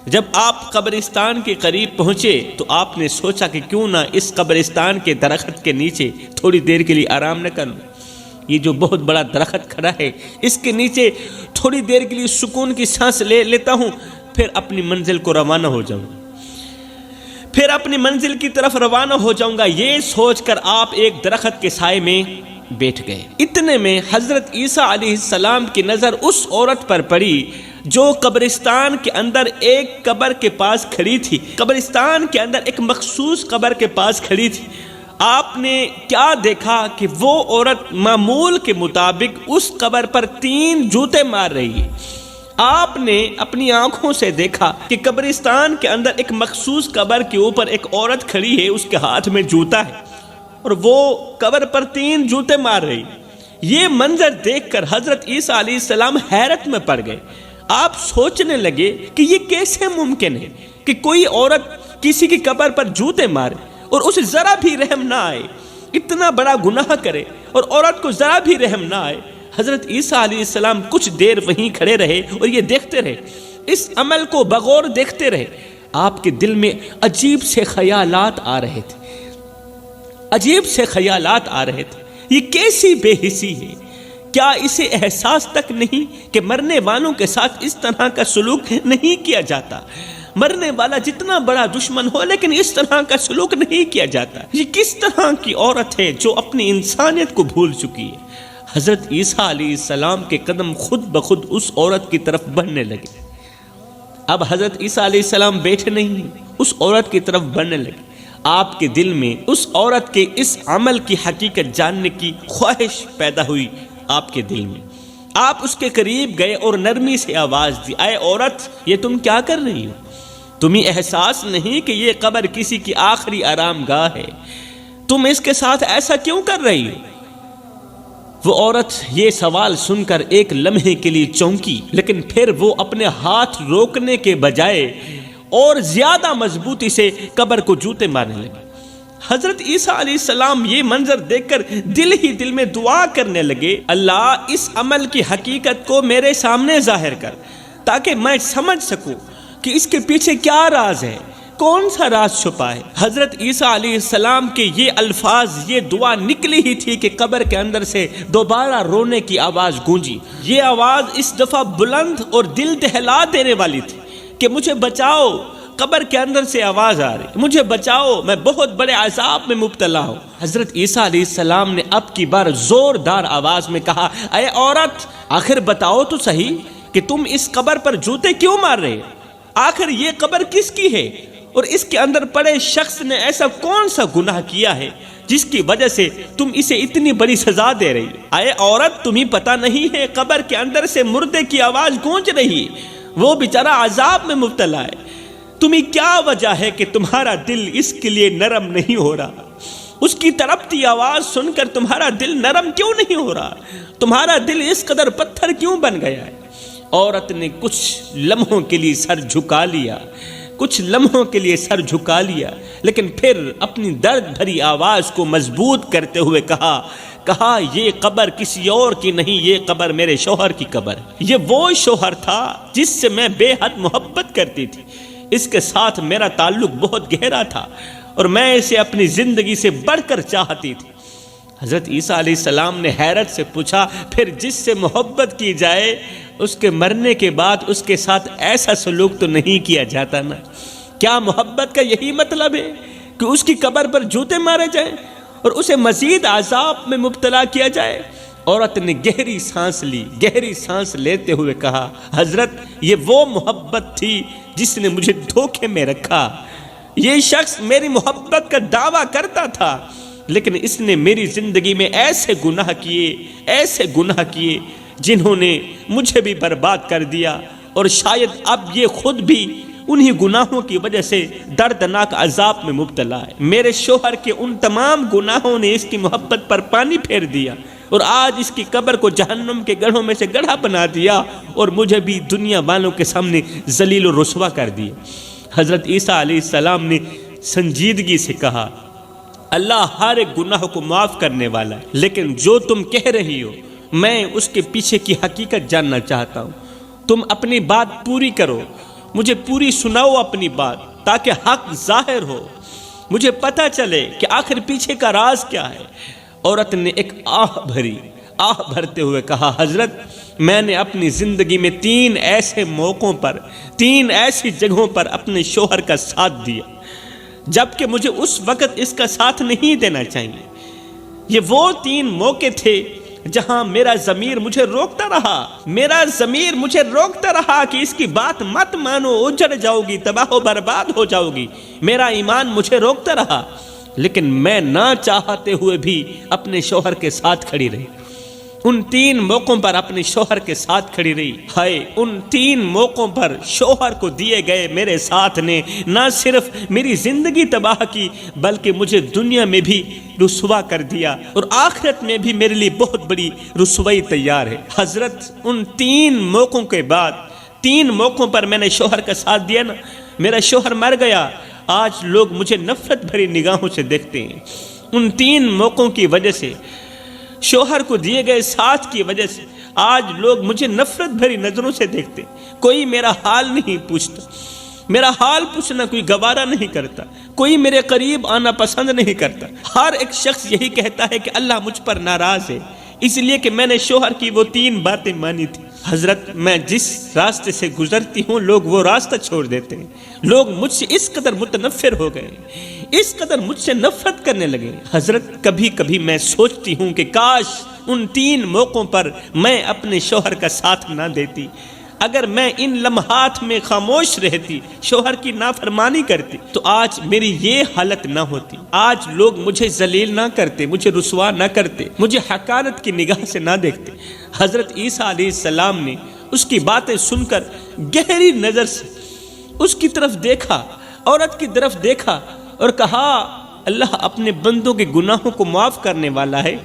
جب آپ قبرستان کے قریب پہنچے تو آپ نے سوچا کہ کیوں نہ اس قبرستان کے درخت کے نیچے تھوڑی دیر کے لیے آرام نہ کروں۔ یہ جو بہت بڑا درخت کھڑا ہے، اس کے نیچے تھوڑی دیر کے لیے سکون کی سانس لے لیتا ہوں، پھر اپنی منزل کو روانہ ہو جاؤں۔ پھر اپنی منزل کی طرف روانہ ہو جاؤں گا، یہ سوچ کر آپ ایک درخت کے سائے میں بیٹھ گئے۔ اتنے میں حضرت عیسیٰ علیہ السلام کی نظر اس عورت پر پڑی جو قبرستان کے اندر ایک قبر کے پاس کھڑی تھی، قبرستان کے اندر ایک مخصوص قبر کے پاس کھڑی تھی۔ آپ نے کیا دیکھا کہ وہ عورت معمول کے مطابق اس قبر پر 3 جوتے مار رہی ہے۔ آپ نے اپنی آنکھوں سے دیکھا کہ قبرستان کے اندر ایک مخصوص قبر کے اوپر ایک عورت کھڑی ہے، اس کے ہاتھ میں جوتا ہے اور وہ قبر پر 3 جوتے مار رہی۔ یہ منظر دیکھ کر حضرت عیسیٰ علیہ السلام حیرت میں پڑ گئے۔ آپ سوچنے لگے کہ یہ کیسے ممکن ہے کہ کوئی عورت کسی کی قبر پر جوتے مارے اور اسے ذرا بھی رحم نہ آئے، اتنا بڑا گناہ کرے اور عورت کو ذرا بھی رحم نہ آئے۔ حضرت عیسیٰ علیہ السلام کچھ دیر وہیں کھڑے رہے اور یہ دیکھتے رہے، اس عمل کو بغور دیکھتے رہے۔ آپ کے دل میں عجیب سے خیالات آ رہے تھے، عجیب سے خیالات آ رہے تھے۔ یہ کیسی بے حسی ہے؟ کیا اسے احساس تک نہیں کہ مرنے والوں کے ساتھ اس طرح کا سلوک نہیں کیا جاتا؟ مرنے والا جتنا بڑا دشمن ہو لیکن اس طرح کا سلوک نہیں کیا جاتا۔ یہ کس طرح کی عورت ہے جو اپنی انسانیت کو بھول چکی ہے؟ حضرت عیسیٰ علیہ السلام کے قدم خود بخود اس عورت کی طرف بڑھنے لگے۔ اب حضرت عیسیٰ علیہ السلام بیٹھے نہیں، اس عورت کی طرف بڑھنے لگے۔ آپ کے دل میں اس عورت کے اس عمل کی حقیقت جاننے کی خواہش پیدا ہوئی۔ آپ کے دل میں آپ اس کے قریب گئے اور نرمی سے آواز دی، اے عورت، یہ تم کیا کر رہی ہو؟ تمہیں احساس نہیں کہ یہ قبر کسی کی آخری آرام گاہ ہے؟ تم اس کے ساتھ ایسا کیوں کر رہی ہو؟ وہ عورت یہ سوال سن کر ایک لمحے کے لیے چونکی، لیکن پھر وہ اپنے ہاتھ روکنے کے بجائے اور زیادہ مضبوطی سے قبر کو جوتے مارنے لگے۔ حضرت عیسیٰ علیہ السلام یہ منظر دیکھ کر دل ہی دل میں دعا کرنے لگے، اللہ اس عمل کی حقیقت کو میرے سامنے ظاہر کر تاکہ میں سمجھ سکوں کہ اس کے پیچھے کیا راز ہے، کون سا راز چھپا ہے۔ حضرت عیسیٰ علیہ السلام کے یہ الفاظ، یہ دعا نکلی ہی تھی کہ قبر کے اندر سے دوبارہ رونے کی آواز گونجی۔ یہ آواز اس دفعہ بلند اور دل دہلا دینے والی تھی کہ مجھے بچاؤ، قبر کے اندر سے آواز آ رہی، مجھے بچاؤ، میں بہت بڑے عذاب میں مبتلا ہوں۔ حضرت عیسیٰ علیہ السلام نے اب کی بار زوردار آواز میں کہا، اے عورت، آخر بتاؤ تو صحیح کہ تم اس قبر پر جوتے کیوں مار رہے؟ آخر یہ قبر کس کی ہے اور اس کے اندر پڑے شخص نے ایسا کون سا گناہ کیا ہے جس کی وجہ سے تم اسے اتنی بڑی سزا دے رہی؟ اے عورت، تمہیں پتہ نہیں ہے قبر کے اندر سے مردے کی آواز گونج رہی ہے، وہ بیچارہ عذاب میں مبتلا ہے۔ تمہیں کیا وجہ ہے کہ تمہارا دل اس کے لیے نرم نہیں ہو رہا؟ اس کی تڑپتی آواز سن کر تمہارا دل نرم کیوں نہیں ہو رہا؟ تمہارا دل اس قدر پتھر کیوں بن گیا ہے؟ عورت نے کچھ لمحوں کے لیے سر جھکا لیا، کچھ لمحوں کے لیے سر جھکا لیا، لیکن پھر اپنی درد بھری آواز کو مضبوط کرتے ہوئے کہا یہ قبر کسی اور کی نہیں، یہ قبر میرے شوہر کی قبر ہے۔ یہ وہ شوہر تھا جس سے میں بے حد محبت کرتی تھی، اس کے ساتھ میرا تعلق بہت گہرا تھا اور میں اسے اپنی زندگی سے بڑھ کر چاہتی تھی۔ حضرت عیسیٰ علیہ السلام نے حیرت سے پوچھا، پھر جس سے محبت کی جائے اس کے مرنے کے بعد اس کے ساتھ ایسا سلوک تو نہیں کیا جاتا نا؟ کیا محبت کا یہی مطلب ہے کہ اس کی قبر پر جوتے مارے جائیں اور اسے مزید عذاب میں مبتلا کیا جائے؟ عورت نے گہری سانس لی، گہری سانس لیتے ہوئے کہا، حضرت، یہ وہ محبت تھی جس نے مجھے دھوکے میں رکھا۔ یہ شخص میری محبت کا دعویٰ کرتا تھا، لیکن اس نے میری زندگی میں ایسے گناہ کیے جنہوں نے مجھے بھی برباد کر دیا، اور شاید اب یہ خود بھی انہی گناہوں کی وجہ سے دردناک عذاب میں مبتلا ہے۔ میرے شوہر کے ان تمام گناہوں نے اس کی محبت پر پانی پھیر دیا اور آج اس کی قبر کو جہنم کے گڑھوں میں سے گڑھا بنا دیا اور مجھے بھی دنیا والوں کے سامنے ذلیل و رسوا کر دیا۔ حضرت عیسیٰ علیہ السلام نے سنجیدگی سے کہا، اللہ ہر ایک گناہ کو معاف کرنے والا ہے، لیکن جو تم کہہ رہی ہو میں اس کے پیچھے کی حقیقت جاننا چاہتا ہوں۔ تم اپنی بات پوری کرو، مجھے پوری سناؤ اپنی بات، تاکہ حق ظاہر ہو، مجھے پتہ چلے کہ آخر پیچھے کا راز کیا ہے۔ عورت نے ایک آہ بھرتے ہوئے کہا، حضرت، میں نے اپنی زندگی میں 3 ایسے موقعوں پر 3 ایسی جگہوں پر اپنے شوہر کا ساتھ دیا جبکہ مجھے اس وقت اس کا ساتھ نہیں دینا چاہیے۔ یہ وہ 3 موقع تھے جہاں میرا ضمیر مجھے روکتا رہا کہ اس کی بات مت مانو، اجڑ جاؤ گی، تباہ و برباد ہو جاؤ گی۔ میرا ایمان مجھے روکتا رہا، لیکن میں نہ چاہتے ہوئے بھی اپنے شوہر کے ساتھ کھڑی رہی۔ ان 3 موقعوں پر اپنے شوہر کے ساتھ کھڑی رہی۔ ہائے، ان 3 موقعوں پر شوہر کو دیے گئے میرے ساتھ نے نہ صرف میری زندگی تباہ کی، بلکہ مجھے دنیا میں بھی رسوا کر دیا، اور آخرت میں بھی میرے لیے بہت بڑی رسوائی تیار ہے۔ حضرت، ان 3 موقعوں کے بعد 3 موقعوں پر میں نے شوہر کا ساتھ دیا نا، میرا شوہر مر گیا۔ آج لوگ مجھے نفرت بھری نگاہوں سے دیکھتے ہیں۔ ان 3 موقعوں کی وجہ سے، شوہر کو دیے گئے ساتھ کی وجہ سے، آج لوگ مجھے نفرت بھری نظروں سے دیکھتے ہیں۔ کوئی میرا حال نہیں پوچھتا، میرا حال پوچھنا کوئی گوارا نہیں کرتا، کوئی میرے قریب آنا پسند نہیں کرتا۔ ہر ایک شخص یہی کہتا ہے کہ اللہ مجھ پر ناراض ہے، اس لیے کہ میں نے شوہر کی وہ 3 باتیں مانی تھی۔ حضرت، میں جس راستے سے گزرتی ہوں لوگ وہ راستہ چھوڑ دیتے ہیں۔ لوگ مجھ سے اس قدر متنفر ہو گئے، اس قدر مجھ سے نفرت کرنے لگے۔ حضرت، کبھی کبھی میں سوچتی ہوں کہ کاش ان 3 موقعوں پر میں اپنے شوہر کا ساتھ نہ دیتی۔ اگر میں ان لمحات میں خاموش رہتی، شوہر کی نافرمانی کرتی، تو آج میری یہ حالت نہ ہوتی۔ آج لوگ مجھے ذلیل نہ کرتے، مجھے رسوا نہ کرتے، مجھے حقارت کی نگاہ سے نہ دیکھتے۔ حضرت عیسیٰ علیہ السلام نے اس کی باتیں سن کر گہری نظر سے اس کی طرف دیکھا، عورت کی طرف دیکھا اور کہا، اللہ اپنے بندوں کے گناہوں کو معاف کرنے والا ہے،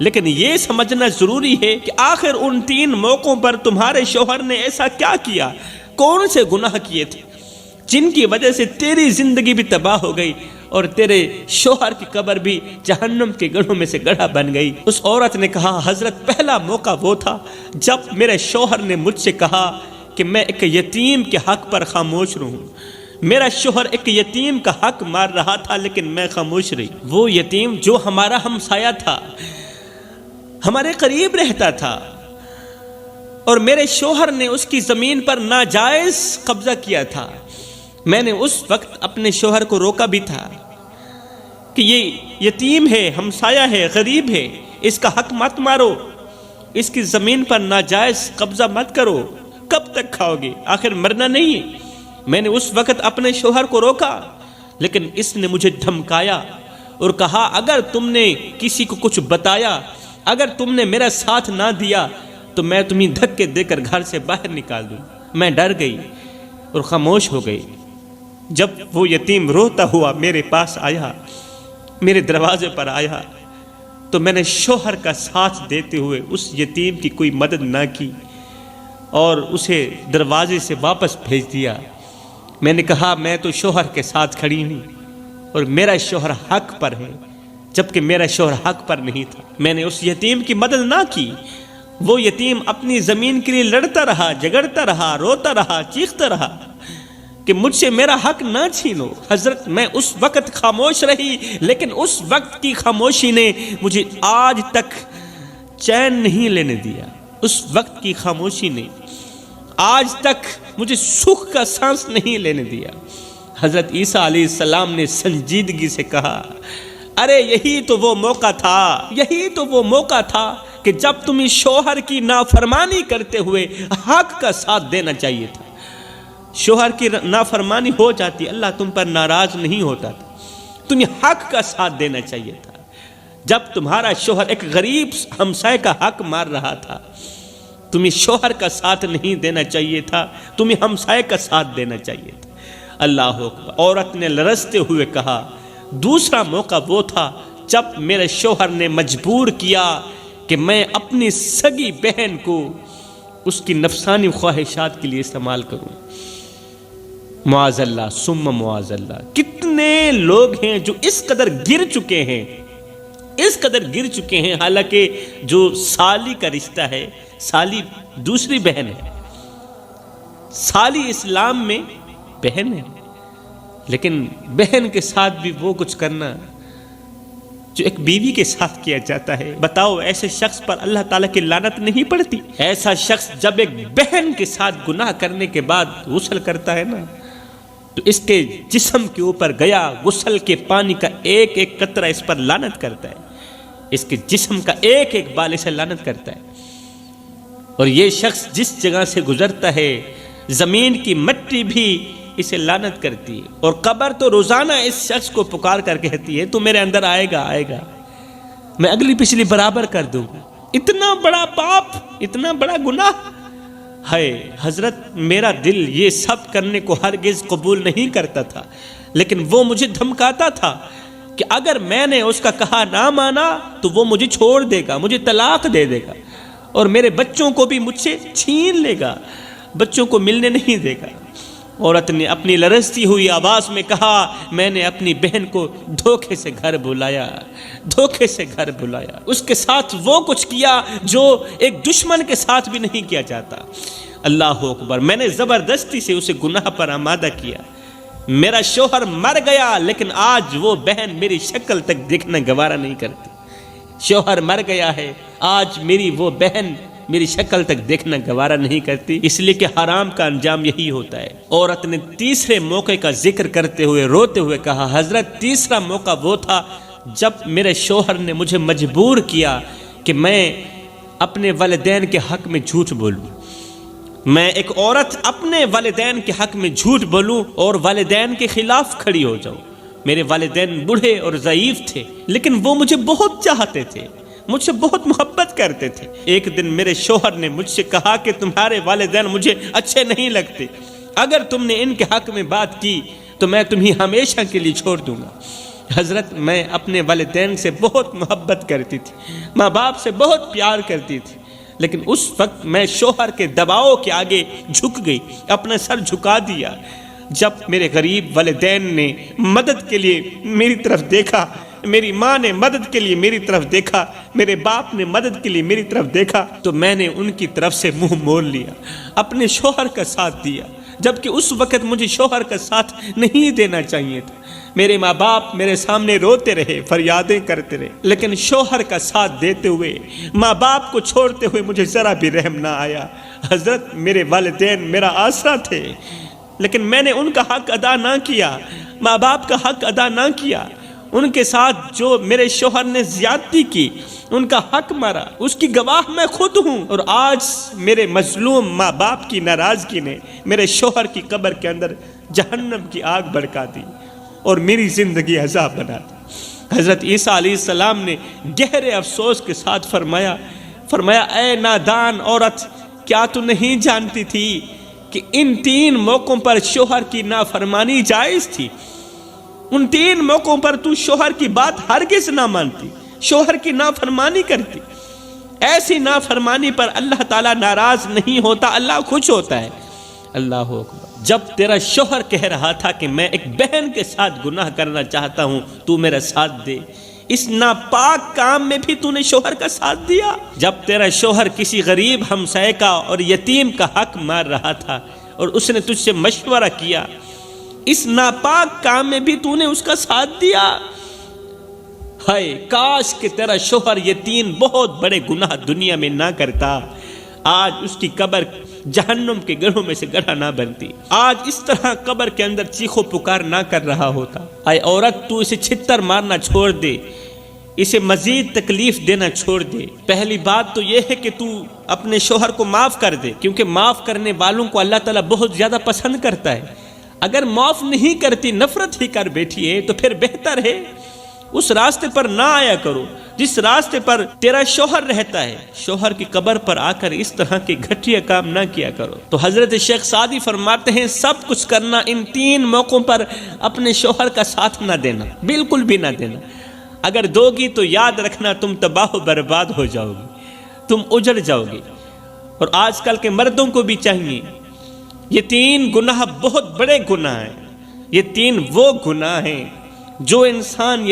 لیکن یہ سمجھنا ضروری ہے کہ آخر ان 3 موقعوں پر تمہارے شوہر نے ایسا کیا کیا، کون سے گناہ کیے تھے جن کی وجہ سے تیری زندگی بھی تباہ ہو گئی اور تیرے شوہر کی قبر بھی جہنم کے گڑھوں میں سے گڑھا بن گئی۔ اس عورت نے کہا، حضرت، پہلا موقع وہ تھا جب میرے شوہر نے مجھ سے کہا کہ میں ایک یتیم کے حق پر خاموش رہوں۔ میرا شوہر ایک یتیم کا حق مار رہا تھا، لیکن میں خاموش رہی۔ وہ یتیم جو ہمارا ہمسایہ تھا، ہمارے قریب رہتا تھا، اور میرے شوہر نے اس کی زمین پر ناجائز قبضہ کیا تھا۔ میں نے اس وقت اپنے شوہر کو روکا بھی تھا کہ یہ یتیم ہے، ہمسایہ ہے، غریب ہے، اس کا حق مت مارو، اس کی زمین پر ناجائز قبضہ مت کرو، کب تک کھاؤ گے، آخر مرنا نہیں ہے۔ میں نے اس وقت اپنے شوہر کو روکا، لیکن اس نے مجھے دھمکایا اور کہا، اگر تم نے کسی کو کچھ بتایا، اگر تم نے میرا ساتھ نہ دیا تو میں تمہیں دھکے دے کر گھر سے باہر نکال دوں۔ میں ڈر گئی اور خاموش ہو گئی۔ جب وہ یتیم روتا ہوا میرے پاس آیا، میرے دروازے پر آیا، تو میں نے شوہر کا ساتھ دیتے ہوئے اس یتیم کی کوئی مدد نہ کی اور اسے دروازے سے واپس بھیج دیا۔ میں نے کہا، میں تو شوہر کے ساتھ کھڑی ہوں اور میرا شوہر حق پر ہے، جبکہ میرا شوہر حق پر نہیں تھا۔ میں نے اس یتیم کی مدد نہ کی۔ وہ یتیم اپنی زمین کے لیے لڑتا رہا، جھگڑتا رہا، روتا رہا، چیختا رہا کہ مجھ سے میرا حق نہ چھینو۔ حضرت، میں اس وقت خاموش رہی، لیکن اس وقت کی خاموشی نے مجھے آج تک چین نہیں لینے دیا۔ اس وقت کی خاموشی نے آج تک مجھے سکھ کا سانس نہیں لینے دیا۔ حضرت عیسیٰ علیہ السلام نے سنجیدگی سے کہا، ارے یہی تو وہ موقع تھا، یہی تو وہ موقع تھا کہ جب تمہیں شوہر کی نافرمانی کرتے ہوئے حق کا ساتھ دینا چاہیے تھا۔ شوہر کی نافرمانی ہو جاتی، اللہ تم پر ناراض نہیں ہوتا تھا، تمہیں حق کا ساتھ دینا چاہیے تھا۔ جب تمہارا شوہر ایک غریب ہمسائے کا حق مار رہا تھا، تمہیں شوہر کا ساتھ نہیں دینا چاہیے تھا، تمہیں ہمسائے کا ساتھ دینا چاہیے تھا۔ اللہ اکبر۔ عورت نے لرزتے ہوئے کہا، دوسرا موقع وہ تھا جب میرے شوہر نے مجبور کیا کہ میں اپنی سگی بہن کو اس کی نفسانی خواہشات کے لیے استعمال کروں۔ معاذ اللہ ثم معاذ اللہ۔ کتنے لوگ ہیں جو اس قدر گر چکے ہیں، اس قدر گر چکے ہیں، حالانکہ جو سالی کا رشتہ ہے، سالی دوسری بہن ہے، سالی اسلام میں بہن ہے، لیکن بہن کے ساتھ بھی وہ کچھ کرنا جو ایک بیوی کے ساتھ کیا جاتا ہے، بتاؤ ایسے شخص پر اللہ تعالیٰ کی لعنت نہیں پڑتی؟ ایسا شخص جب ایک بہن کے ساتھ گناہ کرنے کے بعد غسل کرتا ہے نا، تو اس کے جسم کے اوپر گیا غسل کے پانی کا ایک ایک قطرہ اس پر لعنت کرتا ہے، اس کے جسم کا ایک ایک بال اسے لعنت کرتا ہے۔ اور یہ شخص جس جگہ سے گزرتا ہے زمین کی مٹی بھی اسے لعنت کرتی ہے، اور قبر تو روزانہ اس شخص کو پکار کر کہتی ہے تو میرے اندر آئے گا، میں اگلی پچھلی برابر کر دوں گا۔ اتنا بڑا پاپ، اتنا بڑا گناہ ہے۔ حضرت میرا دل یہ سب کرنے کو ہرگز قبول نہیں کرتا تھا، لیکن وہ مجھے دھمکاتا تھا کہ اگر میں نے اس کا کہا نہ مانا تو وہ مجھے چھوڑ دے گا، مجھے طلاق دے دے گا، اور میرے بچوں کو بھی مجھ سے چھین لے گا، بچوں کو ملنے نہیں دے گا۔ عورت نے اپنی لرزتی ہوئی آواز میں کہا، میں نے اپنی بہن کو دھوکے سے گھر بلایا، دھوکے سے گھر بلایا، اس کے ساتھ وہ کچھ کیا جو ایک دشمن کے ساتھ بھی نہیں کیا جاتا۔ اللہ اکبر، میں نے زبردستی سے اسے گناہ پر آمادہ کیا۔ میرا شوہر مر گیا لیکن آج وہ بہن میری شکل تک دیکھنا گوارا نہیں کرتی۔ شوہر مر گیا ہے، آج میری وہ بہن میری شکل تک دیکھنا گوارا نہیں کرتی، اس لیے کہ حرام کا انجام یہی ہوتا ہے۔ عورت نے تیسرے موقع کا ذکر کرتے ہوئے روتے ہوئے کہا، حضرت تیسرا موقع وہ تھا جب میرے شوہر نے مجھے مجبور کیا کہ میں اپنے والدین کے حق میں جھوٹ بولوں۔ میں ایک عورت اپنے والدین کے حق میں جھوٹ بولوں اور والدین کے خلاف کھڑی ہو جاؤں۔ میرے والدین بوڑھے اور ضعیف تھے لیکن وہ مجھے بہت چاہتے تھے، مجھ سے بہت محبت کرتے تھے۔ ایک دن میرے شوہر نے مجھ سے کہا کہ تمہارے والدین مجھے اچھے نہیں لگتے، اگر تم نے ان کے حق میں بات کی تو میں تمہیں ہمیشہ کے لیے چھوڑ دوں گا۔ حضرت میں اپنے والدین سے بہت محبت کرتی تھی، ماں باپ سے بہت پیار کرتی تھی، لیکن اس وقت میں شوہر کے دباؤ کے آگے جھک گئی، اپنا سر جھکا دیا۔ جب میرے غریب والدین نے مدد کے لیے میری طرف دیکھا، میری ماں نے مدد کے لیے میری طرف دیکھا، میرے باپ نے مدد کے لیے میری طرف دیکھا، تو میں نے ان کی طرف سے منہ موڑ لیا، اپنے شوہر کا ساتھ دیا، جبکہ اس وقت مجھے شوہر کا ساتھ نہیں دینا چاہیے تھا۔ میرے ماں باپ میرے سامنے روتے رہے، فریادیں کرتے رہے، لیکن شوہر کا ساتھ دیتے ہوئے، ماں باپ کو چھوڑتے ہوئے مجھے ذرا بھی رحم نہ آیا۔ حضرت میرے والدین میرا آسرا تھے، لیکن میں نے ان کا حق ادا نہ کیا، ماں باپ کا حق ادا نہ کیا۔ ان کے ساتھ جو میرے شوہر نے زیادتی کی، ان کا حق مارا، اس کی گواہ میں خود ہوں، اور آج میرے مظلوم ماں باپ کی ناراضگی نے میرے شوہر کی قبر کے اندر جہنم کی آگ بھڑکا دی اور میری زندگی عذاب بنا دی۔ حضرت عیسیٰ علیہ السلام نے گہرے افسوس کے ساتھ فرمایا، اے نادان عورت، کیا تو نہیں جانتی تھی کہ ان 3 موقعوں پر شوہر کی نافرمانی جائز تھی؟ ان 3 موقعوں پر تو شوہر کی بات ہرگز نہ مانتی، شوہر کی نافرمانی کرتی۔ ایسی نافرمانی پر اللہ تعالیٰ ناراض نہیں ہوتا، اللہ خوش ہوتا ہے۔ اللہ اکبر۔ جب تیرا شوہر کہہ رہا تھا کہ میں ایک بہن کے ساتھ گناہ کرنا چاہتا ہوں، تو میرا ساتھ دے، اس ناپاک کام میں بھی تو نے شوہر کا ساتھ دیا۔ جب تیرا شوہر کسی غریب ہمسائے کا اور یتیم کا حق مار رہا تھا اور اس نے تجھ سے مشورہ کیا، اس ناپاک کام میں بھی تو نے اس کا ساتھ دیا۔ ہائے کاش کہ تیرا شوہر یہ 3 بہت بڑے گناہ دنیا میں نہ کرتا، آج اس کی قبر جہنم کے گڑھوں میں سے گڑھا نہ بنتی، آج اس طرح قبر کے اندر چیخو پکار نہ کر رہا ہوتا۔ اے عورت، تو اسے چھتر مارنا چھوڑ دے، اسے مزید تکلیف دینا چھوڑ دے۔ پہلی بات تو یہ ہے کہ تو اپنے شوہر کو معاف کر دے، کیونکہ معاف کرنے والوں کو اللہ تعالیٰ بہت زیادہ پسند کرتا ہے۔ اگر معاف نہیں کرتی، نفرت ہی کر بیٹھی ہے، تو پھر بہتر ہے اس راستے پر نہ آیا کرو جس راستے پر تیرا شوہر رہتا ہے۔ شوہر کی قبر پر آ کر اس طرح کے گھٹیا کام نہ کیا کرو۔ تو حضرت شیخ سعدی فرماتے ہیں، سب کچھ کرنا، ان 3 موقعوں پر اپنے شوہر کا ساتھ نہ دینا، بالکل بھی نہ دینا۔ اگر دو گی تو یاد رکھنا تم تباہ و برباد ہو جاؤ گی، تم اجڑ جاؤ گے۔ اور آج کل کے مردوں کو بھی چاہیے، یہ 3 گناہ بہت بڑے گناہ ہیں، یہ 3 وہ گناہ ہیں جو انسان